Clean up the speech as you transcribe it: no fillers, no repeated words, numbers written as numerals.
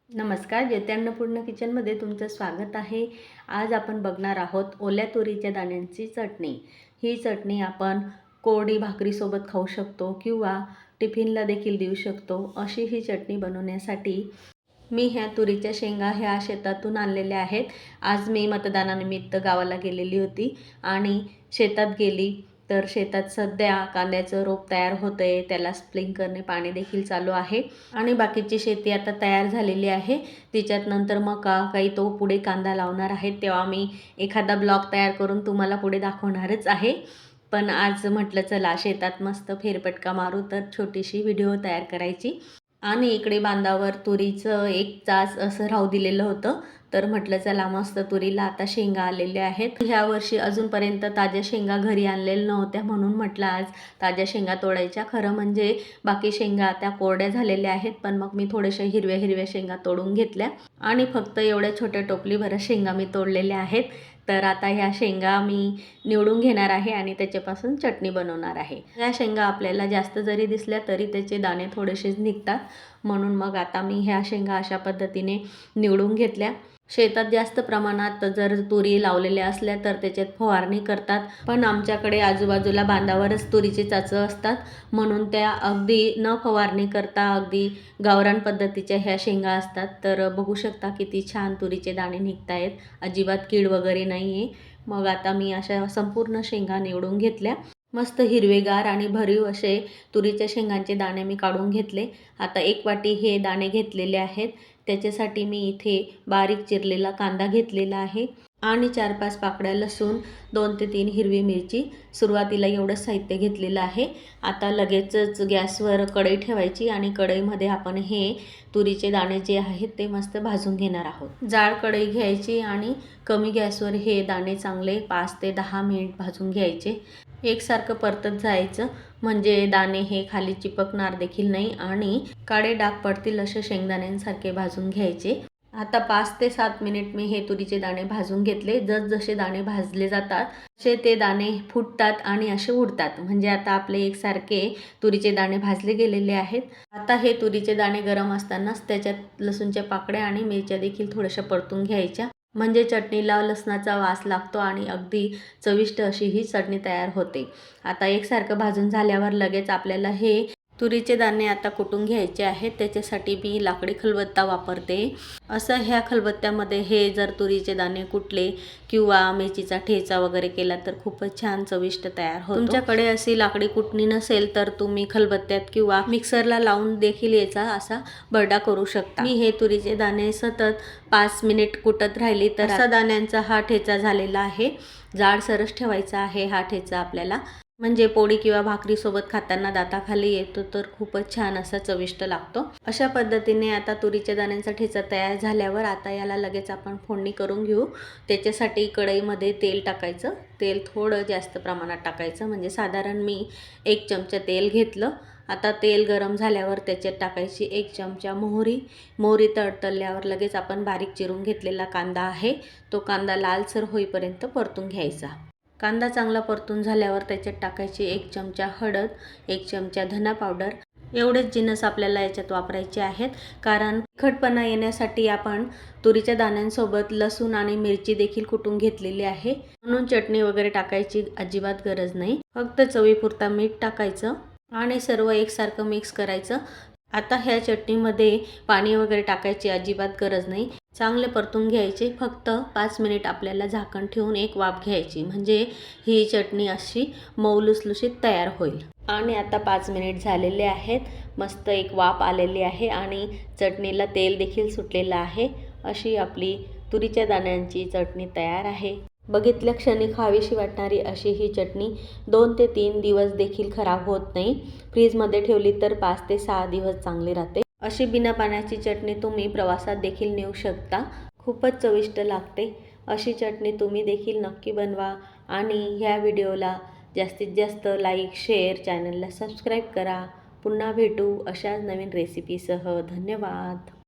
नमस्कार, ज्योती अन्नपूर्णा किचनमध्ये तुमचं स्वागत आहे. आज आपण बघणार आहोत ओल्या तुरीच्या दाण्यांची चटणी. ही चटणी आपण कोरडी भाकरीसोबत खाऊ शकतो किंवा टिफिनला देखील देऊ शकतो. अशी ही चटणी बनवण्यासाठी मी ह्या तुरीच्या शेंगा ह्या शेतातून आणलेल्या आहेत. आज मी मतदानानिमित्त गावाला गेलेली होती आणि शेतात गेली तर शेतात सध्या कांद्याचं रोप तयार होतं आहे. त्याला स्प्रिंकलरने पाणी देखील चालू आहे आणि बाकीची शेती आता तयार झालेली आहे. तिच्यात नंतर मका काही तो पुढे कांदा लावणार आहेत. तेव्हा मी एखादा ब्लॉग तयार करून तुम्हाला पुढे दाखवणारच आहे. पण आज म्हटलं चला शेतात मस्त फेरफटका मारू, तर छोटीशी व्हिडिओ तयार करायची. आणि इकडे बांधावर तुरीचं एक तास असं राहू दिलेलं होतं. तर म्हटलं चला मस्त तुरीला आता शेंगा आलेल्या आहेत. ह्या वर्षी अजूनपर्यंत ताज्या शेंगा घरी आणलेल्या नव्हत्या, म्हणून म्हटलं आज ताज्या शेंगा तोडायच्या. खरं म्हणजे बाकी शेंगा त्या कोरड्या झालेल्या आहेत, पण मग मी थोड्याशा हिरव्या हिरव्या शेंगा तोडून घेतल्या आणि फक्त एवढ्या छोट्या टोपलीभर शेंगा मी तोडलेल्या आहेत. तर आता ह्या शेंगा मी निवडून घेणार आहे आणि त्याच्यापासून चटणी बनवणार आहे. ह्या शेंगा आपल्याला जास्त जरी दिसल्या तरी त्याचे दाणे थोडेसेच निघतात, म्हणून मग आता मी ह्या शेंगा अशा पद्धतीने निवडून घेतल्या. शेतात जास्त प्रमाणात जर तुरी लावलेल्या असल्या तर त्याच्यात फवारणी करतात, पण आमच्याकडे आजूबाजूला बांधावरच तुरीचे चाचं असतात, म्हणून त्या अगदी न फवारणी करता अगदी गावरान पद्धतीच्या ह्या शेंगा असतात. तर बघू शकता किती छान तुरीचे दाणे निघत आहेत, अजिबात कीड वगैरे नाही आहे. मग आता मी अशा संपूर्ण शेंगा निवडून घेतल्या. मस्त हिरवेगार आणि भरीव असे तुरीच्या शेंगांचे दाणे मी काढून घेतले. आता एक वाटी हे दाणे घेतलेले आहेत. त्याच्यासाठी मी इथे बारीक चिरलेला कांदा घेतलेला आहे आणि 4-5 पाकळ्या लसूण, 2 ते 3 हिरवी मिरची. सुरुवातीला एवढं साहित्य घेतलेलं आहे. आता लगेचच गॅसवर कढई ठेवायची आणि कढईमध्ये आपण हे तुरीचे दाणे जे आहेत ते मस्त भाजून घेणार आहोत. जाड कढई घ्यायची आणि कमी गॅसवर हे दाणे चांगले 5 ते 10 मिनिट भाजून घ्यायचे. एकसारखं परतत जायचं, म्हणजे दाणे हे खाली चिपकणार देखील नाही आणि काळे डाग पडतील असे शेंगदाण्यांसारखे भाजून घ्यायचे. आता 5 ते 7 मिनिट मी हे तुरीचे दाणे भाजून घेतले. जसजसे दाणे भाजले जातात तसे ते दाणे फुटतात आणि असे उडतात, म्हणजे आता आपले एकसारखे तुरीचे दाणे भाजले गेलेले आहेत. आता हे तुरीचे दाणे गरम असतानाच त्याच्यात लसूणच्या पाकळ्या आणि मिरच्या देखील थोड्याशा परतून घ्यायच्या, म्हणजे चटणीला लसणाचा वास लागतो आणि अगदी चविष्ट अशी ही चटणी तयार होते. आता एकसारखं भाजून झाल्यावर लगेच आपल्याला हे तुरीचे दाणे आता कुटून घ्यायचे आहेत. त्याच्यासाठी मी लाकडी खलबत्ता वापरते. असं ह्या खलबत्त्यामध्ये हे जर तुरीचे दाणे कुटले किंवा मेथीचा ठेचा वगैरे केला तर खूपच छान चविष्ट तयार होतो. तुमच्याकडे अशी लाकडी कुटणी नसेल तर तुम्ही खलबत्त्यात किंवा मिक्सरला लावून देखील याचा असा भरडा करू शकता. मी हे तुरीचे दाणे सतत 5 मिनिट कुटत राहिली तर असा दाण्यांचा हा ठेचा झालेला आहे. जाडसरच ठेवायचा आहे हा ठेचा आपल्याला, म्हणजे पोळी किंवा भाकरीसोबत खाताना दाताखाली येतो तर खूपच छान असा चविष्ट लागतो. अशा पद्धतीने आता तुरीच्या दाण्यांचा ठेचा तयार झाल्यावर आता याला लगेच आपण फोडणी करून घेऊ. त्याच्यासाठी कढईमध्ये तेल टाकायचं. तेल थोडं जास्त प्रमाणात टाकायचं, म्हणजे साधारण मी 1 चमचा तेल घेतलं. आता तेल गरम झाल्यावर त्याच्यात टाकायची 1 चमचा मोहरी. मोहरी तडतडल्यावर लगेच आपण बारीक चिरून घेतलेला कांदा आहे, तो कांदा लालसर होईपर्यंत परतून घ्यायचा. कांदा चांगला परतून झाल्यावर त्याच्यात टाकायची 1 चमचा हळद, 1 चमचा धना पावडर. एवढेच जिन्नस आपल्याला याच्यात वापरायचे आहेत, कारण तिखटपणा येण्यासाठी आपण तुरीच्या दाण्यांसोबत लसूण आणि मिरची देखील कुटून घेतलेली आहे, म्हणून चटणी वगैरे टाकायची अजिबात गरज नाही. फक्त चवीपुरता मीठ टाकायचं आणि सर्व एकसारखं मिक्स करायचं. आता ह्या चटणीमध्ये पाणी वगैरे टाकायची अजिबात गरज नाही. चांगले परतून घ्यायचे. फक्त 5 मिनिट आपल्याला झाकण ठेवून एक वाफ घ्यायची, म्हणजे ही चटणी अशी मऊ लुसलुशीत तयार होईल. आणि आता 5 मिनिट झालेले आहेत. मस्त एक वाफ आलेली आहे आणि चटणीला तेल देखील सुटलेलं आहे. अशी आपली तुरीच्या दाण्यांची चटणी तयार आहे. बघितल्या क्षणी खावीशी वाटणारी अशी ही चटणी 2 ते 3 दिवस देखील खराब होत नाही. फ्रीजमध्ये ठेवली तर 5 ते 6 दिवस चांगली राहते. अशी बिना पाण्याची चटणी तुम्ही प्रवासात देखील नेऊ शकता. खूपच चविष्ट लागते. अशी चटणी तुम्ही देखील नक्की बनवा आणि ह्या व्हिडिओला जास्तीत जास्त लाईक, शेअर, चॅनलला सबस्क्राईब करा. पुन्हा भेटू अशाच नवीन रेसिपीसह. धन्यवाद.